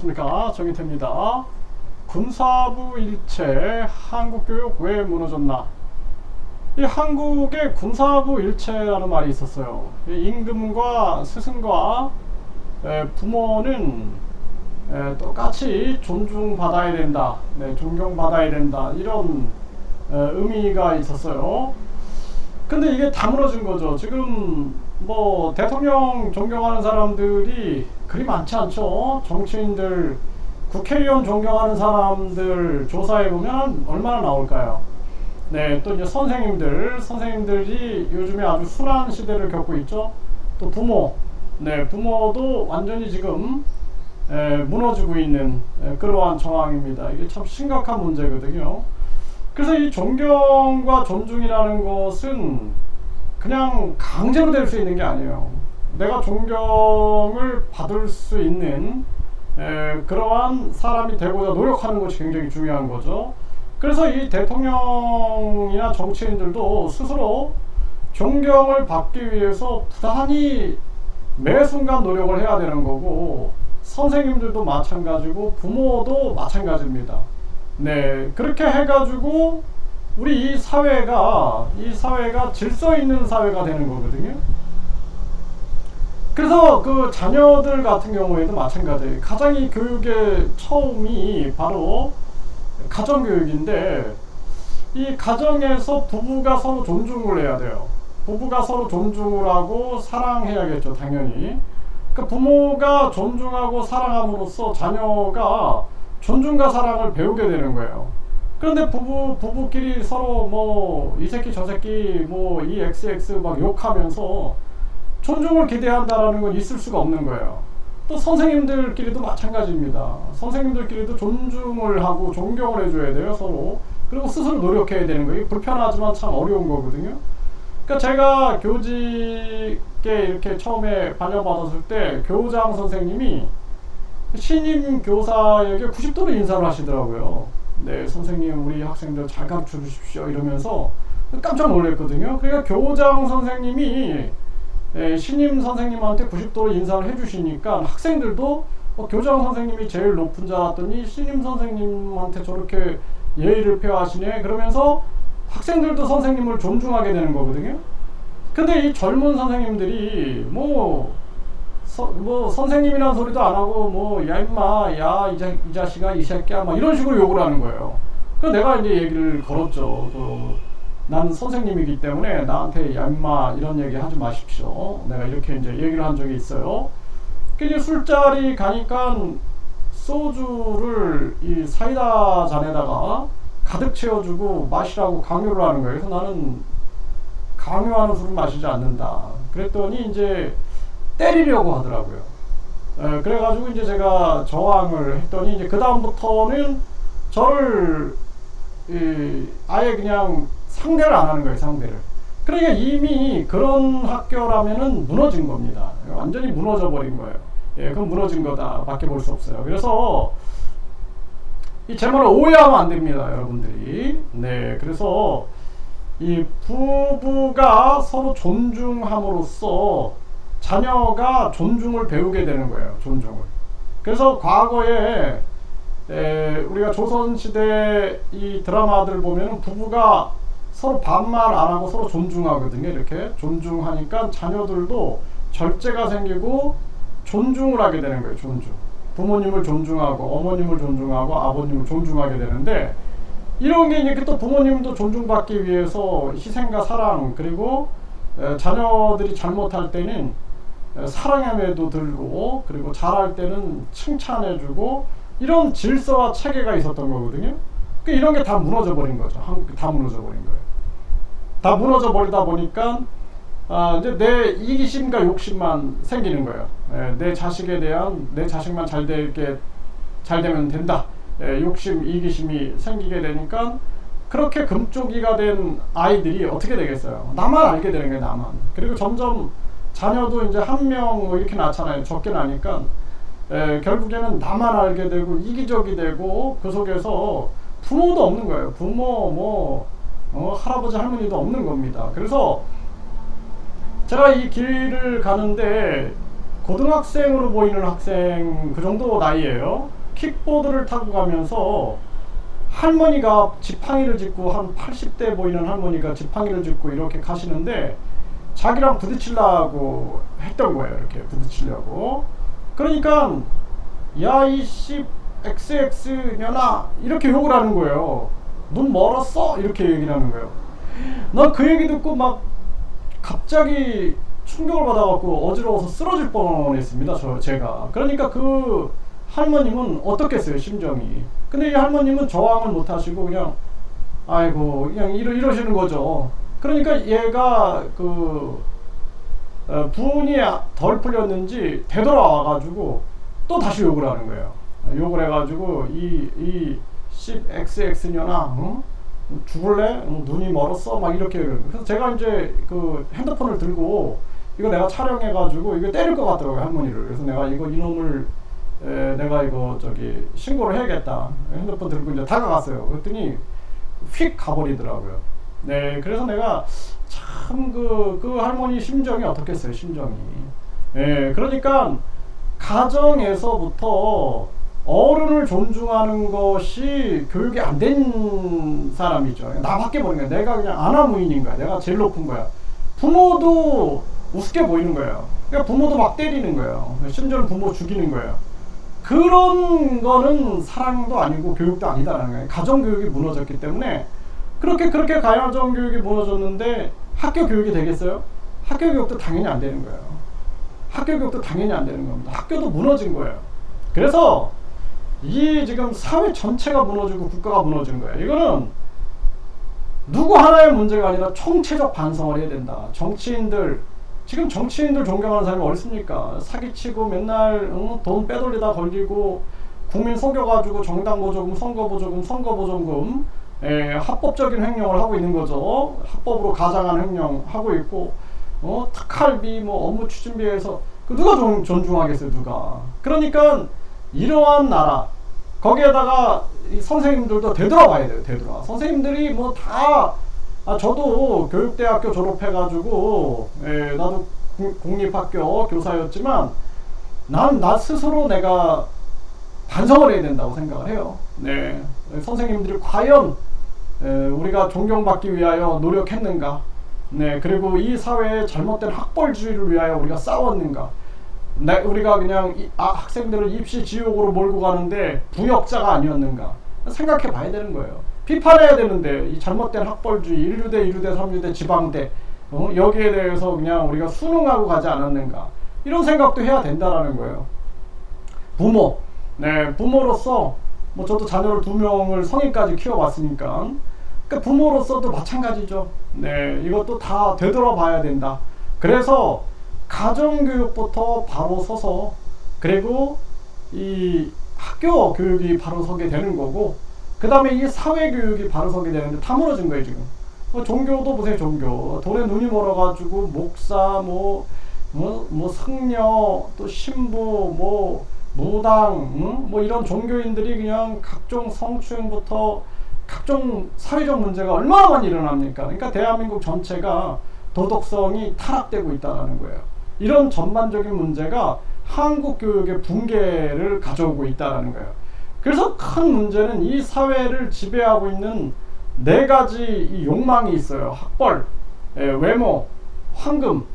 안녕하십니까, 정인태입니다. 군사부 일체, 한국교육 왜 무너졌나? 이 한국의 군사부 일체라는 말이 있었어요. 임금과 스승과 부모는 똑같이 존중받아야 된다, 존경받아야 된다, 이런 의미가 있었어요. 근데 이게 다 무너진 거죠. 지금 뭐 대통령 존경하는 사람들이 그리 많지 않죠. 정치인들, 국회의원 존경하는 사람들 조사해보면 얼마나 나올까요? 네, 또 이제 선생님들이 요즘에 아주 순환 시대를 겪고 있죠. 또 부모, 부모도 완전히 지금 무너지고 있는 그러한 정황입니다. 이게 참 심각한 문제거든요. 그래서 이 존경과 존중이라는 것은 그냥 강제로 될 수 있는 게 아니에요. 내가 존경을 받을 수 있는 그러한 사람이 되고자 노력하는 것이 굉장히 중요한 거죠. 그래서 이 대통령이나 정치인들도 스스로 존경을 받기 위해서 부단히 매 순간 노력을 해야 되는 거고, 선생님들도 마찬가지고 부모도 마찬가지입니다. 네, 그렇게 해가지고 우리 이 사회가 질서 있는 사회가 되는 거거든요. 그래서 그 자녀들 같은 경우에도 마찬가지예요. 가장 이 교육의 처음이 바로 가정교육인데, 이 가정에서 부부가 서로 존중을 해야 돼요. 부부가 서로 존중을 하고 사랑해야겠죠, 당연히. 그 부모가 존중하고 사랑함으로써 자녀가 존중과 사랑을 배우게 되는 거예요. 그런데 부부끼리 서로 뭐 이 새끼 저 새끼 뭐 이 XX 막 욕하면서 존중을 기대한다라는 건 있을 수가 없는 거예요. 또 선생님들끼리도 마찬가지입니다. 선생님들끼리도 존중을 하고 존경을 해줘야 돼요, 서로. 그리고 스스로 노력해야 되는 거예요. 불편하지만 참 어려운 거거든요. 그러니까 제가 교직에 이렇게 처음에 발령받았을 때 교장 선생님이 신임 교사에게 90도로 인사를 하시더라고요. 네, 선생님 우리 학생들 잘 가르쳐 주십시오 이러면서 깜짝 놀랐거든요. 그러니까 교장 선생님이 신임 선생님한테 90도로 인사를 해주시니까 학생들도 교장 선생님이 제일 높은 줄 알았더니 신임 선생님한테 저렇게 예의를 표하시네 그러면서 학생들도 선생님을 존중하게 되는 거거든요. 근데 이 젊은 선생님들이 뭐 선생님이란 소리도 안 하고 뭐 야 임마 야 이 자식아 이 새끼야 막 이런 식으로 욕을 하는 거예요. 그래서 내가 이제 얘기를 걸었죠. 난 선생님이기 때문에 나한테 야 임마 이런 얘기 하지 마십시오. 내가 이렇게 이제 얘기를 한 적이 있어요. 이제 술자리 가니까 소주를 이 사이다 잔에다가 가득 채워주고 마시라고 강요를 하는 거예요. 그래서 나는 강요하는 술을 마시지 않는다. 그랬더니 이제 때리려고 하더라고요. 그래가지고 이제 제가 저항을 했더니 이제 그 다음부터는 저를 아예 그냥 상대를 안 하는 거예요, 상대를. 그러니까 이미 그런 학교라면은 무너진 겁니다. 완전히 무너져 버린 거예요. 그건 무너진 거다 밖에 볼 수 없어요. 그래서 제 말을 오해하면 안 됩니다, 여러분들이. 네, 그래서 이 부부가 서로 존중함으로써 자녀가 존중을 배우게 되는 거예요. 존중을. 그래서 과거에 우리가 조선시대 이 드라마들 보면은 부부가 서로 반말 안 하고 서로 존중하거든요. 이렇게 존중하니까 자녀들도 절제가 생기고 존중을 하게 되는 거예요. 존중. 부모님을 존중하고 어머님을 존중하고 아버님을 존중하게 되는데, 이런 게 이제 또 부모님도 존중받기 위해서 희생과 사랑, 그리고 자녀들이 잘못할 때는 사랑함에도 들고, 그리고 잘할 때는 칭찬해주고, 이런 질서와 체계가 있었던 거거든요. 그러니까 이런 게 다 무너져 버린 거죠. 한국이 다 무너져 버린 거예요. 다 무너져 버리다 보니까 이제 내 이기심과 욕심만 생기는 거예요. 내 자식에 대한, 내 자식만 잘 되면 된다. 욕심, 이기심이 생기게 되니까 그렇게 금쪽이가 된 아이들이 어떻게 되겠어요? 나만 알게 되는 거예요, 나만. 그리고 점점 자녀도 이제 한 명 뭐 이렇게 낳잖아요. 적게 나니까 결국에는 나만 알게 되고 이기적이 되고, 그 속에서 부모도 없는 거예요. 부모 할아버지 할머니도 없는 겁니다. 그래서 제가 이 길을 가는데 고등학생으로 보이는 학생 그 정도 나이에요. 킥보드를 타고 가면서 할머니가 지팡이를 짚고, 한 80대 보이는 할머니가 지팡이를 짚고 이렇게 가시는데 자기랑 부딪히려고 했던 거예요. 이렇게 부딪히려고. 그러니까 야 이씨 XX년아 이렇게 욕을 하는 거예요. 눈 멀었어? 이렇게 얘기를 하는 거예요. 난 그 얘기 듣고 막 갑자기 충격을 받아갖고 어지러워서 쓰러질 뻔했습니다. 제가. 그러니까 그 할머님은 어떻겠어요, 심정이. 근데 이 할머님은 저항을 못 하시고 그냥 아이고 그냥 이러시는 거죠. 그러니까 얘가 분이 덜 풀렸는지 되돌아와가지고 또 다시 욕을 하는 거예요. 욕을 해가지고 이 XX년아 응? 죽을래? 눈이 멀었어? 막 이렇게. 그래서 제가 이제 그 핸드폰을 들고 이거 내가 촬영해가지고 이거 때릴 것 같더라고요, 할머니를. 그래서 내가 이놈을 내가 이거 신고를 해야겠다. 핸드폰 들고 이제 다가갔어요. 그랬더니 휙 가버리더라고요. 네, 그래서 내가 참 그 할머니 심정이 어떻겠어요, 심정이. 네, 그러니까 가정에서부터 어른을 존중하는 것이 교육이 안 된 사람이죠. 나밖에 모르는 거야. 내가 그냥 아나무인인 거야. 내가 제일 높은 거야. 부모도 우습게 보이는 거예요. 그러니까 부모도 막 때리는 거예요. 심지어는 부모 죽이는 거예요. 그런 거는 사랑도 아니고 교육도 아니다라는 거예요. 가정교육이 무너졌기 때문에 그렇게 가정교육이 무너졌는데 학교 교육이 되겠어요? 학교 교육도 당연히 안 되는 거예요. 학교 교육도 당연히 안 되는 겁니다. 학교도 무너진 거예요. 그래서 이 지금 사회 전체가 무너지고 국가가 무너지는 거예요. 이거는 누구 하나의 문제가 아니라 총체적 반성을 해야 된다. 지금 정치인들 존경하는 사람이 어디 있습니까? 사기치고 맨날 돈 빼돌리다 걸리고 국민 속여가지고 정당 보조금, 선거 보조금 합법적인 횡령을 하고 있는 거죠. 합법으로 가장한 횡령 하고 있고 특할비 업무 추진비에서 누가 존중하겠어요, 누가. 그러니까 이러한 나라, 거기에다가 이 선생님들도 되돌아봐야 돼요. 선생님들이 저도 교육대학교 졸업해가지고 나도 공립학교 교사였지만 나 스스로 내가 반성을 해야 된다고 생각을 해요. 네, 선생님들이 과연 우리가 존경받기 위하여 노력했는가? 네, 그리고 이 사회의 잘못된 학벌주의를 위하여 우리가 싸웠는가? 우리가 그냥 학생들을 입시 지옥으로 몰고 가는데 부역자가 아니었는가? 생각해 봐야 되는 거예요. 비판해야 되는데 이 잘못된 학벌주의, 1유대, 2유대, 3유대, 지방대 여기에 대해서 그냥 우리가 순응하고 가지 않았는가? 이런 생각도 해야 된다라는 거예요. 부모로서 저도 자녀를 2명을 성인까지 키워봤으니까 그러니까 부모로서도 마찬가지죠. 네, 이것도 다 되돌아봐야 된다. 그래서 가정교육부터 바로 서서 그리고 이 학교 교육이 바로 서게 되는 거고 그 다음에 이 사회교육이 바로 서게 되는데 다 무너진 거예요 지금. 종교도 보세요. 종교 돈에 눈이 멀어가지고 목사 승려 또 신부 무당 이런 종교인들이 그냥 각종 성추행부터 각종 사회적 문제가 얼마나 많이 일어납니까? 그러니까 대한민국 전체가 도덕성이 타락되고 있다는 거예요. 이런 전반적인 문제가 한국 교육의 붕괴를 가져오고 있다는 거예요. 그래서 큰 문제는 이 사회를 지배하고 있는 4가지 이 욕망이 있어요. 학벌, 외모, 황금,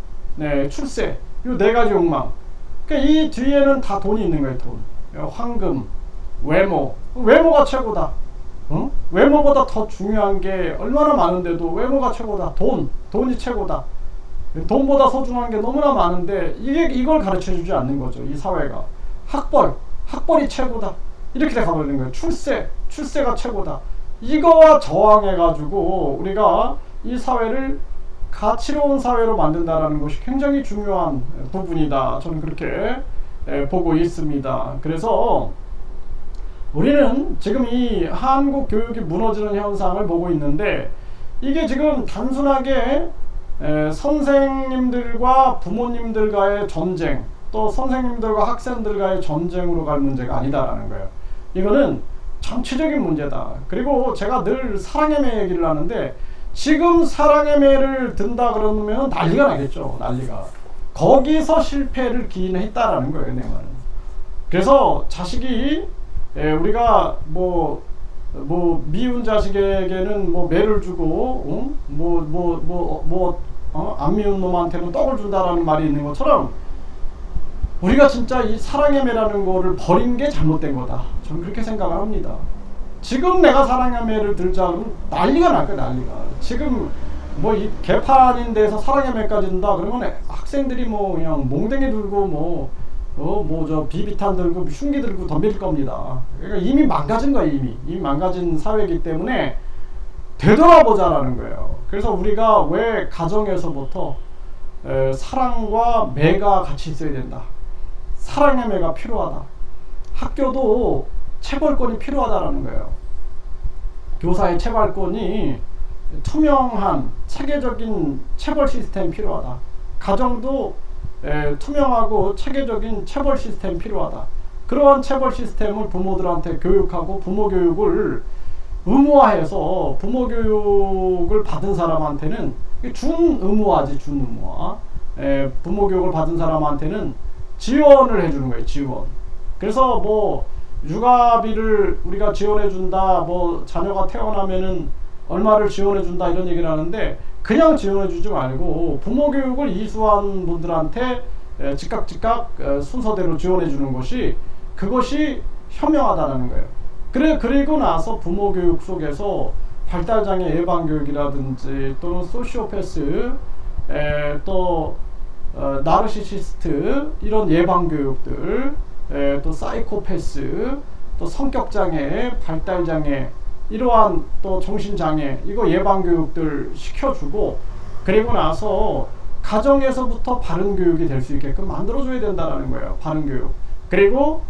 출세. 이 4가지 욕망. 그러니까 이 뒤에는 다 돈이 있는 거예요. 돈. 황금, 외모가 최고다. 외모보다 더 중요한 게 얼마나 많은데도 외모가 최고다. 돈이 최고다. 돈보다 소중한 게 너무나 많은데 이걸 가르쳐주지 않는 거죠. 이 사회가. 학벌이 최고다. 이렇게 가버리는 거예요. 출세가 최고다. 이거와 저항해가지고 우리가 이 사회를 가치로운 사회로 만든다는 것이 굉장히 중요한 부분이다. 저는 그렇게 보고 있습니다. 그래서 우리는 지금 이 한국 교육이 무너지는 현상을 보고 있는데 이게 지금 단순하게 선생님들과 부모님들과의 전쟁 또 선생님들과 학생들과의 전쟁으로 갈 문제가 아니다라는 거예요. 이거는 정치적인 문제다. 그리고 제가 늘 사랑의 매 얘기를 하는데 지금 사랑의 매를 든다 그러면 난리가 나겠죠. 난리가. 거기서 실패를 기인했다라는 거예요, 내 말은. 그래서 자식이 우리가 뭐 미운 자식에게는 뭐 매를 주고 안 미운 놈한테는 떡을 준다라는 말이 있는 것처럼 우리가 진짜 이 사랑의 매라는 거를 버린 게 잘못된 거다. 저는 그렇게 생각을 합니다. 지금 내가 사랑의 매를 들자 그러면 난리가 날 거야, 난리가. 지금 뭐 이 개판인 데서 사랑의 매까지 든다 그러면 학생들이 뭐 그냥 몽댕이 들고 저 비비탄 들고 흉기 들고 덤빌 겁니다. 그러니까 이미 망가진 거야, 이미 망가진 사회이기 때문에 되돌아보자라는 거예요. 그래서 우리가 왜 가정에서부터 사랑과 매가 같이 있어야 된다. 사랑의 매가 필요하다. 학교도 체벌권이 필요하다라는 거예요. 교사의 체벌권이 투명한 체계적인 체벌 시스템이 필요하다. 가정도 투명하고 체계적인 체벌 시스템이 필요하다. 그러한 체벌 시스템을 부모들한테 교육하고 부모 교육을 의무화해서 부모 교육을 받은 사람한테는 준의무화지, 준의무화. 부모 교육을 받은 사람한테는 지원을 해주는 거예요, 지원. 그래서 뭐 육아비를 우리가 지원해준다, 뭐 자녀가 태어나면은 얼마를 지원해준다 이런 얘기를 하는데 그냥 지원해주지 말고 부모 교육을 이수한 분들한테 즉각 순서대로 지원해주는 것이 그것이 현명하다는 거예요. 그리고 나서 부모 교육 속에서 발달장애 예방교육이라든지 또는 소시오패스 또 나르시시스트 이런 예방교육들 또 사이코패스 또 성격장애 발달장애 이러한 또 정신장애 이거 예방교육들 시켜주고 그리고 나서 가정에서부터 바른교육이 될 수 있게끔 만들어줘야 된다는 거예요. 바른교육. 그리고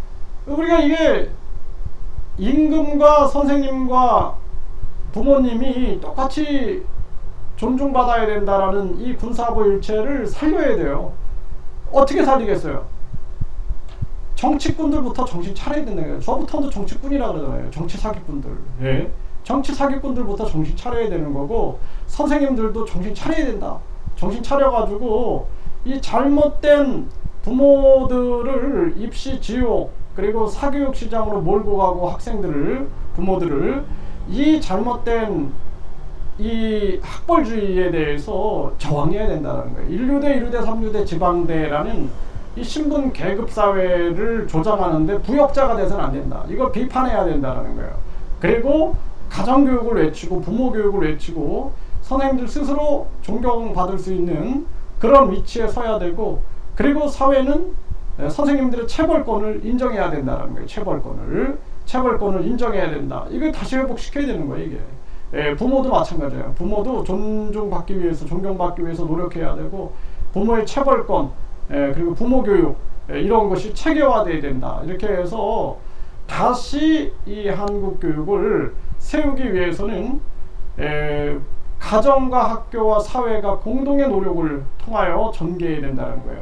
우리가 이게 임금과 선생님과 부모님이 똑같이 존중받아야 된다라는 이 군사부일체를 살려야 돼요. 어떻게 살리겠어요? 정치꾼들부터 정신 차려야 된다는 거예요. 저부터도 정치꾼이라 그러잖아요. 정치 사기꾼들. 예. 정치 사기꾼들부터 정신 차려야 되는 거고 선생님들도 정신 차려야 된다. 정신 차려가지고 이 잘못된 부모들을 입시 지옥 그리고 사교육 시장으로 몰고 가고 학생들을 부모들을 이 잘못된 이 학벌주의에 대해서 저항해야 된다는 거예요. 1류대, 2류대, 3류대, 지방대라는 이 신분 계급 사회를 조장하는데 부역자가 돼서는 안 된다. 이걸 비판해야 된다는 거예요. 그리고 가정교육을 외치고 부모 교육을 외치고 선생님들 스스로 존경받을 수 있는 그런 위치에 서야 되고 그리고 사회는 선생님들의 체벌권을 인정해야 된다는 거예요. 체벌권을 인정해야 된다. 이걸 다시 회복시켜야 되는 거예요, 이게. 부모도 마찬가지예요. 부모도 존중받기 위해서, 존경받기 위해서 노력해야 되고 부모의 체벌권, 그리고 부모 교육 이런 것이 체계화돼야 된다. 이렇게 해서 다시 이 한국 교육을 세우기 위해서는 가정과 학교와 사회가 공동의 노력을 통하여 전개해야 된다는 거예요.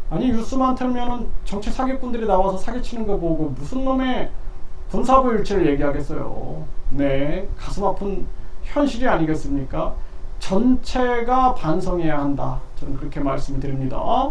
아니 뉴스만 틀면은 정치 사기꾼들이 나와서 사기치는 거 보고 무슨 놈의 군사부일체를 얘기하겠어요. 네, 가슴 아픈 현실이 아니겠습니까? 전체가 반성해야 한다. 저는 그렇게 말씀드립니다.